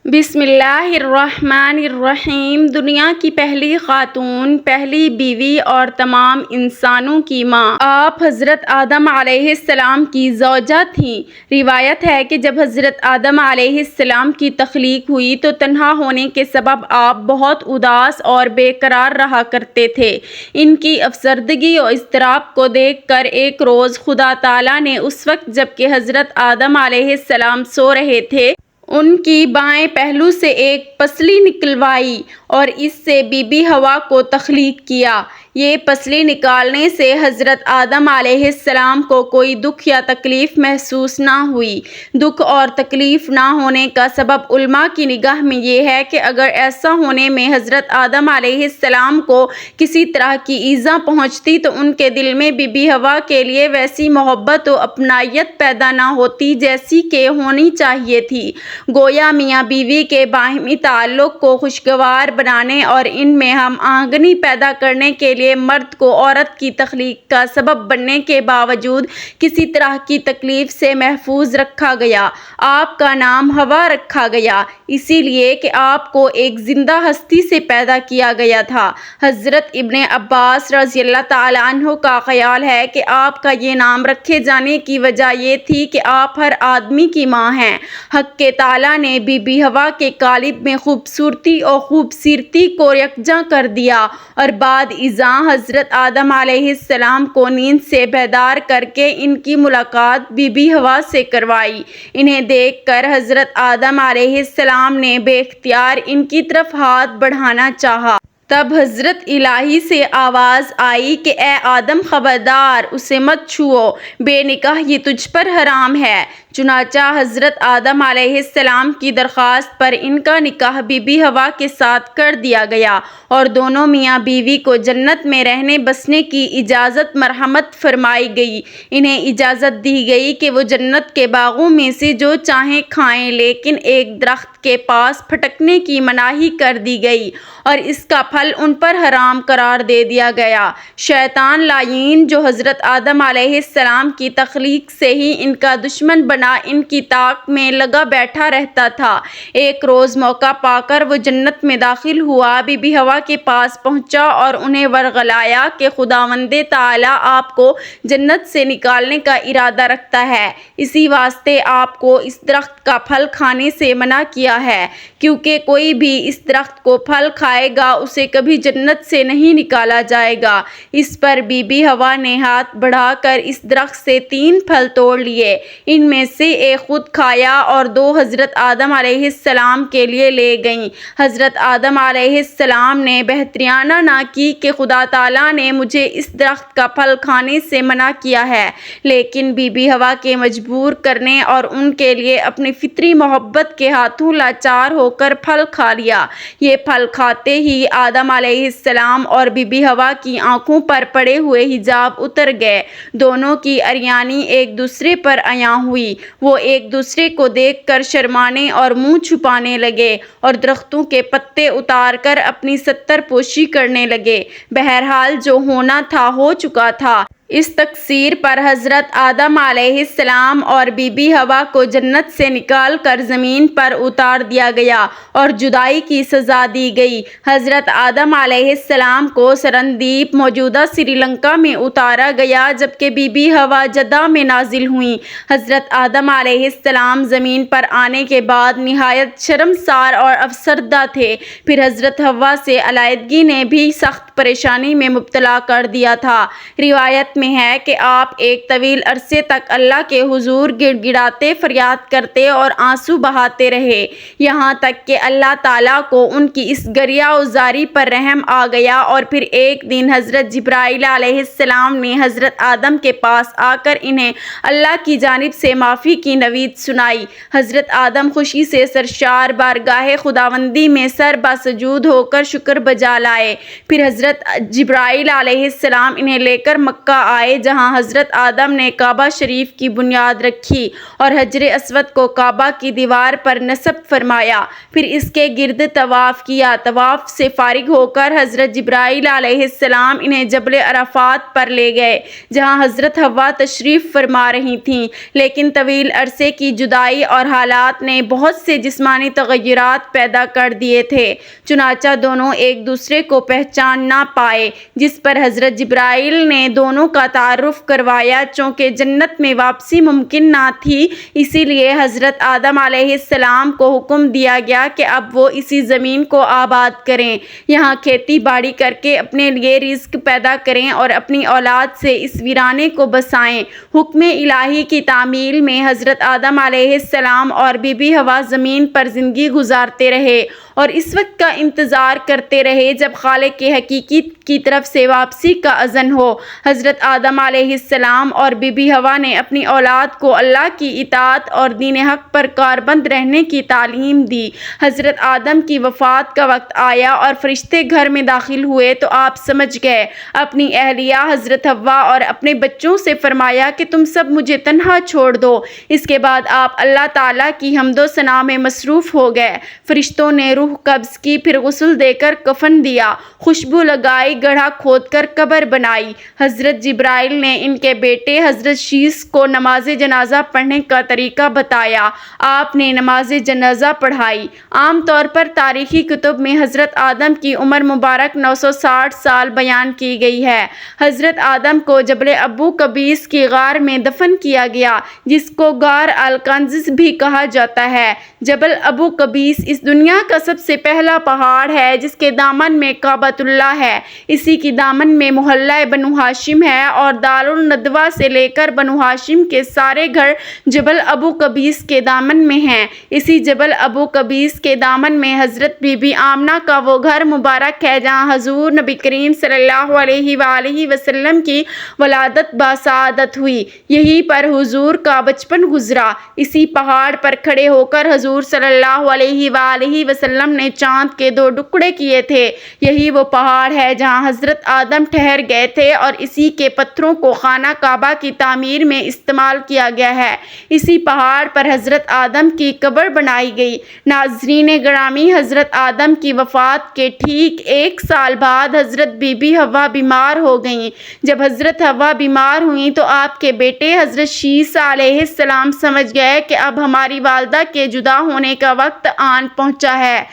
بسم اللہ الرحمن الرحیم۔ دنیا کی پہلی خاتون، پہلی بیوی اور تمام انسانوں کی ماں، آپ حضرت آدم علیہ السلام کی زوجہ تھیں۔ روایت ہے کہ جب حضرت آدم علیہ السلام کی تخلیق ہوئی تو تنہا ہونے کے سبب آپ بہت اداس اور بے قرار رہا کرتے تھے۔ ان کی افسردگی و اضطراب کو دیکھ کر ایک روز خدا تعالیٰ نے اس وقت جب کہ حضرت آدم علیہ السلام سو رہے تھے، ان کی بائیں پہلو سے ایک پسلی نکلوائی اور اس سے بی بی حوا کو تخلیق کیا۔ یہ پسلی نکالنے سے حضرت آدم علیہ السلام کو کوئی دکھ یا تکلیف محسوس نہ ہوئی۔ دکھ اور تکلیف نہ ہونے کا سبب علماء کی نگاہ میں یہ ہے کہ اگر ایسا ہونے میں حضرت آدم علیہ السلام کو کسی طرح کی ایذا پہنچتی تو ان کے دل میں بی بی حوا کے لیے ویسی محبت و اپنائیت پیدا نہ ہوتی جیسی کہ ہونی چاہیے تھی۔ گویا میاں بیوی کے باہمی تعلق کو خوشگوار بنانے اور ان میں ہم آہنگی پیدا کرنے کے لیے مرد کو عورت کی تخلیق کا سبب بننے کے باوجود کسی طرح کی تکلیف سے محفوظ رکھا گیا۔ آپ کا نام حوا رکھا گیا اسی لیے کہ آپ کو ایک زندہ ہستی سے پیدا کیا گیا تھا۔ حضرت ابن عباس رضی اللہ تعالیٰ عنہ کا خیال ہے کہ آپ کا یہ نام رکھے جانے کی وجہ یہ تھی کہ آپ ہر آدمی کی ماں ہیں۔ حق تعالیٰ نے بی بی حوا کے قالب میں خوبصورتی اور خوبصیرتی کو یکجا کر دیا اور بعد ازاں حضرت آدم علیہ السلام کو نیند سے بیدار کر کے ان کی ملاقات بی بی حوا سے کروائی۔ انہیں دیکھ کر حضرت آدم علیہ السلام نے بے اختیار ان کی طرف ہاتھ بڑھانا چاہا۔ تب حضرت الہی سے آواز آئی کہ اے آدم خبردار، اسے مت چھوؤ، بے نکاح یہ تجھ پر حرام ہے۔ چنانچہ حضرت آدم علیہ السلام کی درخواست پر ان کا نکاح بی بی حوا کے ساتھ کر دیا گیا اور دونوں میاں بیوی کو جنت میں رہنے بسنے کی اجازت مرحمت فرمائی گئی۔ انہیں اجازت دی گئی کہ وہ جنت کے باغوں میں سے جو چاہیں کھائیں، لیکن ایک درخت کے پاس پھٹکنے کی مناہی کر دی گئی اور اس کا پھل ان پر حرام قرار دے دیا گیا۔ شیطان لعین جو حضرت آدم علیہ السلام کی تخلیق سے ہی ان کا دشمن بنا ان کی طاق میں لگا بیٹھا رہتا تھا، ایک روز موقع پا کر وہ جنت میں داخل ہوا، بی بی حوا کے پاس پہنچا اور انہیں ورغلایا کہ خداوند تعالیٰ آپ کو جنت سے نکالنے کا ارادہ رکھتا ہے، اسی واسطے آپ کو اس درخت کا پھل کھانے سے منع کیا ہے، کیونکہ کوئی بھی اس درخت کو پھل کھائے گا اسے کبھی جنت سے نہیں نکالا جائے گا۔ اس پر بی بی حوا نے ہاتھ بڑھا کر اس درخت سے 3 پھل توڑ لیے، ان میں سے ایک خود کھایا اور 2 حضرت آدم علیہ السلام کے لیے لے گئیں۔ حضرت آدم علیہ السلام نے بہتریانہ نہ کی کہ خدا تعالیٰ نے مجھے اس درخت کا پھل کھانے سے منع کیا ہے، لیکن بی بی حوا کے مجبور کرنے اور ان کے لیے اپنی فطری محبت کے ہاتھوں لاچار ہو کر پھل کھا لیا۔ یہ پھل کھاتے ہی آدم علیہ السلام اور بی بی حوا کی آنکھوں پر پڑے ہوئے حجاب اتر گئے، دونوں کی اریانی ایک دوسرے پر عیاں ہوئی، وہ ایک دوسرے کو دیکھ کر شرمانے اور منہ چھپانے لگے اور درختوں کے پتے اتار کر اپنی ستر پوشی کرنے لگے۔ بہرحال جو ہونا تھا ہو چکا تھا۔ اس تقصیر پر حضرت آدم علیہ السلام اور بی بی حوا کو جنت سے نکال کر زمین پر اتار دیا گیا اور جدائی کی سزا دی گئی۔ حضرت آدم علیہ السلام کو سرندیپ موجودہ سری لنکا میں اتارا گیا جبکہ بی بی حوا جدہ میں نازل ہوئیں۔ حضرت آدم علیہ السلام زمین پر آنے کے بعد نہایت شرمسار اور افسردہ تھے، پھر حضرت حوا سے علیحدگی نے بھی سخت پریشانی میں مبتلا کر دیا تھا۔ روایت میں ہے کہ آپ ایک طویل عرصے تک اللہ کے حضور گڑ گڑاتے فریاد کرتے اور آنسو بہاتے رہے، یہاں تک کہ اللہ تعالیٰ کو ان کی اس گریہ وزاری پر رحم آ گیا اور پھر ایک دن حضرت جبرائیل علیہ السلام نے حضرت آدم کے پاس آ کر انہیں اللہ کی جانب سے معافی کی نوید سنائی۔ حضرت آدم خوشی سے سرشار بارگاہ خداوندی میں سر باسجود ہو کر شکر بجا لائے، پھر حضرت جبرائیل علیہ السلام انہیں لے کر مکہ آئے جہاں حضرت آدم نے کعبہ شریف کی بنیاد رکھی اور حجر اسود کو کعبہ کی دیوار پر نصب فرمایا، پھر اس کے گرد طواف کیا۔ طواف سے فارغ ہو کر حضرت جبرائیل علیہ السلام انہیں جبل عرفات پر لے گئے جہاں حضرت حوا تشریف فرما رہی تھیں، لیکن طویل عرصے کی جدائی اور حالات نے بہت سے جسمانی تغیرات پیدا کر دیے تھے، چنانچہ دونوں ایک دوسرے کو پہچان نہ پائے، جس پر حضرت جبرائیل نے دونوں کا تعارف کروایا۔ چونکہ جنت میں واپسی ممکن نہ تھی، اسی لیے حضرت آدم علیہ السلام کو حکم دیا گیا کہ اب وہ اسی زمین کو آباد کریں، یہاں کھیتی باڑی کر کے اپنے لیے رزق پیدا کریں اور اپنی اولاد سے اس ویرانے کو بسائیں۔ حکم الہی کی تعمیل میں حضرت آدم علیہ السلام اور بی بی حوا زمین پر زندگی گزارتے رہے اور اس وقت کا انتظار کرتے رہے جب خالق حقیقی کی طرف سے واپسی کا اذن ہو۔ حضرت آدم علیہ السلام اور بی بی حوا نے اپنی اولاد کو اللہ کی اطاعت اور دین حق پر کاربند رہنے کی تعلیم دی۔ حضرت آدم کی وفات کا وقت آیا اور فرشتے گھر میں داخل ہوئے تو آپ سمجھ گئے۔ اپنی اہلیہ حضرت حوا اور اپنے بچوں سے فرمایا کہ تم سب مجھے تنہا چھوڑ دو۔ اس کے بعد آپ اللہ تعالیٰ کی حمد و ثنا میں مصروف ہو گئے۔ فرشتوں نے روح قبض کی، پھر غسل دے کر کفن دیا، خوشبو لگائی، گڑھا کھود کر قبر بنائی۔ حضرت جبرائیل نے ان کے بیٹے حضرت شیث کو نماز جنازہ پڑھنے کا طریقہ بتایا، آپ نے نماز جنازہ پڑھائی۔ عام طور پر تاریخی کتب میں حضرت آدم کی عمر مبارک 960 سال بیان کی گئی ہے۔ حضرت آدم کو جبل ابو قبیس کی غار میں دفن کیا گیا، جس کو غار الکنز بھی کہا جاتا ہے۔ جبل ابو قبیس اس دنیا کا سب سے پہلا پہاڑ ہے جس کے دامن میں کعبۃ اللہ ہے، اسی کی دامن میں محلہ بنو ہاشم ہے اور دار الندوہ سے لے کر بنو ہاشم کے سارے گھر جبل ابو قبیس کے دامن میں ہیں۔ اسی جبل ابو قبیس کے دامن میں حضرت بی بی آمنہ کا وہ گھر مبارک ہے جہاں حضور نبی کریم صلی اللہ علیہ وآلہ وسلم کی ولادت باسعادت ہوئی، یہیں پر حضور کا بچپن گزرا۔ اسی پہاڑ پر کھڑے ہو کر حضور صلی اللہ علیہ وآلہ وسلم نے چاند کے 2 ٹکڑے کیے تھے، یہی وہ پہاڑ ہے جہاں حضرت آدم ٹھہر گئے تھے اور اسی کے پتھروں کو خانہ کعبہ کی تعمیر میں استعمال کیا گیا ہے۔ اسی پہاڑ پر حضرت آدم کی قبر بنائی گئی۔ ناظرین گرامی، حضرت آدم کی وفات کے ٹھیک 1 سال بعد حضرت بی بی حوا بیمار ہو گئیں۔ جب حضرت حوا بیمار ہوئیں تو آپ کے بیٹے حضرت شیث علیہ السلام سمجھ گئے کہ اب ہماری والدہ کے جدا ہونے کا وقت آن پہنچا ہے،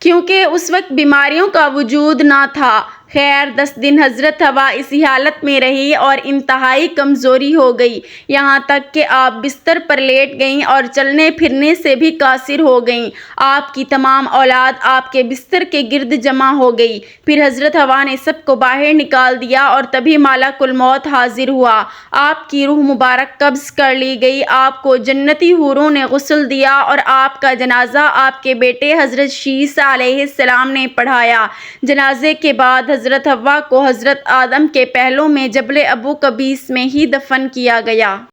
کیونکہ اس وقت بیماریوں کا وجود نہ تھا۔ خیر 10 دن حضرت حوا اسی حالت میں رہی اور انتہائی کمزوری ہو گئی، یہاں تک کہ آپ بستر پر لیٹ گئیں اور چلنے پھرنے سے بھی قاصر ہو گئیں۔ آپ کی تمام اولاد آپ کے بستر کے گرد جمع ہو گئی۔ پھر حضرت حوا نے سب کو باہر نکال دیا اور تبھی ملک الموت حاضر ہوا، آپ کی روح مبارک قبض کر لی گئی۔ آپ کو جنتی حوروں نے غسل دیا اور آپ کا جنازہ آپ کے بیٹے حضرت شیث علیہ السلام نے پڑھایا۔ جنازے کے بعد حضرت حوا کو حضرت آدم کے پہلو میں جبل ابو قبیس میں ہی دفن کیا گیا۔